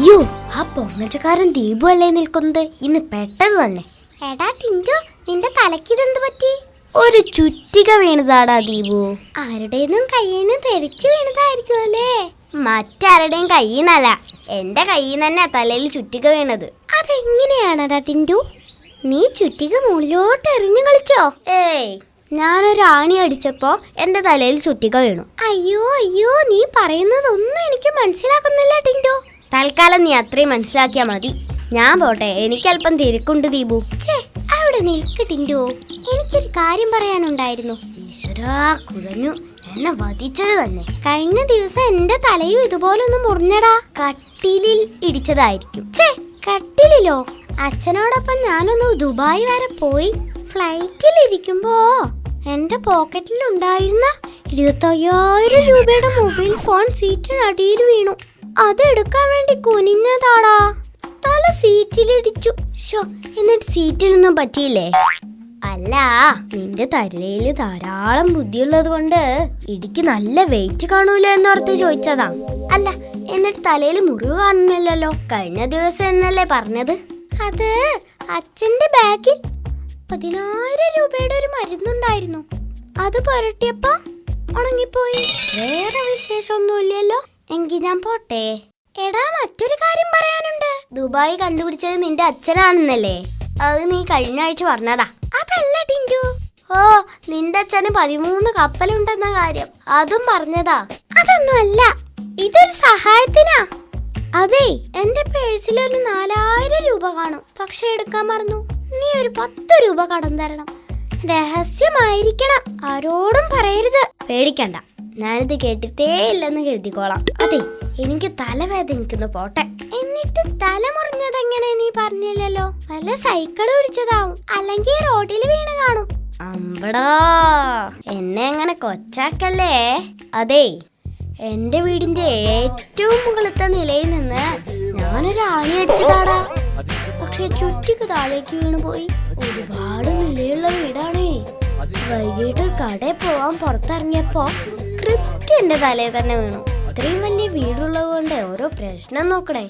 അയ്യോ, ആ പൊങ്ങച്ചക്കാരൻ ദീപു അല്ലേ നിൽക്കുന്നത്? ഇന്ന് പെട്ടത് തന്നെ. എടാ ടിൻറ്റു, നിന്റെ തലക്കിതെന്ത് പറ്റി? ഒരു ചുറ്റിക വീണതാടാ ദീപു. ആരുടേന്നും കയ്യിന്ന് തെറിച്ചു വീണതായിരിക്കും അല്ലേ? മറ്റാരുടെയും കയ്യിന്നല്ല, എന്റെ കയ്യിൽ തന്നെ തലയിൽ ചുറ്റിക വീണത്. അതെങ്ങനെയാണടാ ടിൻറ്റു? നീ ചുറ്റിക മുകളിലോട്ട് എറിഞ്ഞു കളിച്ചോ? ഏയ്, ഞാനൊരു ആണി അടിച്ചപ്പോ എന്റെ തലയിൽ ചുറ്റിക വീണു. അയ്യോ അയ്യോ, നീ പറയുന്നതൊന്നും എനിക്ക് മനസ്സിലാക്കുന്നില്ല ടിൻറ്റു. തൽക്കാലം നീ അത്രയും മനസ്സിലാക്കിയാ മതി. ഞാൻ പോട്ടെ, എനിക്കല്പം തിരക്കുണ്ട് ദീപു. അവിടെ നിൽക്ക് ടിൻറ്റു, എനിക്കൊരു കാര്യം പറയാനുണ്ടായിരുന്നു. ഈശ്വരാ, കുഴഞ്ഞു. എന്നെ വധിച്ചത് തന്നെ. കഴിഞ്ഞ ദിവസം എന്റെ തലയും ഇതുപോലൊന്നും മുറിഞ്ഞടാ. കട്ടിലിൽ ഇടിച്ചതായിരിക്കും. കട്ടിലിലോ? അച്ഛനോടൊപ്പം ഞാനൊന്ന് ദുബായ് വരെ പോയി. ഫ്ലൈറ്റിൽ ഇരിക്കുമ്പോ എന്റെ പോക്കറ്റിൽ ഉണ്ടായിരുന്ന 25,000 രൂപയുടെ മൊബൈൽ ഫോൺ സീറ്റിനടിയിൽ വീണു. അതെടുക്കാൻ വേണ്ടി കുനിഞ്ഞതാടാ. തല സീറ്റിലിടിച്ചു. എന്നിട്ട് സീറ്റിനൊന്നും പറ്റിയില്ലേ? അല്ല, നിന്റെ തലയില് ധാരാളം ബുദ്ധിയുള്ളത് കൊണ്ട് ഇടിക്ക് നല്ല വെയിറ്റ് കാണൂലോ എന്നോർത്ത് ചോദിച്ചതാ. അല്ല, എന്നിട്ട് തലയിൽ മുറിവ് കാണുന്നില്ലല്ലോ. കഴിഞ്ഞ ദിവസം എന്നല്ലേ പറഞ്ഞത്? അത് അച്ഛന്റെ ബാഗിൽ 10,000 രൂപയുടെ ഒരു മരുന്നുണ്ടായിരുന്നു. അത് പുരട്ടിയപ്പോ ഉണങ്ങിപ്പോയി. വേറെ വിശേഷമൊന്നുമില്ലല്ലോ. എങ്കിൽ ഞാൻ പോട്ടെ. എടാ, മറ്റൊരു കാര്യം പറയാനുണ്ട്. ദുബായ് കണ്ടുപിടിച്ചത് നിന്റെ അച്ഛനാണെന്നല്ലേ? അത് നീ കഴിഞ്ഞ ആഴ്ച പറഞ്ഞതാ. അതല്ല ടിൻറ്റു. ഓ, നിന്റെ അച്ഛന് 13 കപ്പലുണ്ടെന്ന കാര്യം അതും പറഞ്ഞതാ. അതൊന്നും അല്ല, ഇതൊരു സഹായത്തിനാ. അതെ, എന്റെ പേഴ്സിൽ ഒരു 4,000 രൂപ കാണും. പക്ഷെ എടുക്കാൻ മറന്നു. നീ ഒരു 10 രൂപ കടം തരണം. രഹസ്യമായിരിക്കണം, ആരോടും പറയരുത്. പേടിക്കണ്ട, ഞാനിത് കേട്ടിട്ടേ ഇല്ലെന്ന് കരുതിക്കോളാം. അതെ, എനിക്ക് തലവേദനിക്കുന്നു. പോട്ടെ. എന്നിട്ട് തല മുറിഞ്ഞതെങ്ങനെ നീ പറഞ്ഞില്ലല്ലോ? വല്ല സൈക്കിൾ പിടിച്ചതാവും, അല്ലെങ്കിൽ റോഡിൽ വീണ് കാണും. അമ്പടാ, എന്നെ അങ്ങനെ കൊച്ചാക്കല്ലേ. അതെ, എന്റെ വീടിന്റെ ഏറ്റവും മുകളിലത്തെ നിലയിൽ നിന്ന് ഞാനൊരു ആണി അടിച്ചതാടാ. പക്ഷെ ചുറ്റിക്ക് താഴേക്ക് വീണു പോയി. ഒരുപാട് നിലയുള്ള വീടാണേ. വൈകിട്ട് കടയിൽ പോവാൻ പുറത്തിറങ്ങിയപ്പോ കൃത്യം എന്റെ തലയിൽ തന്നെ വീണു. ഇത്രയും വലിയ വീടുള്ളത് കൊണ്ട് ഓരോ പ്രശ്നം നോക്കണേ.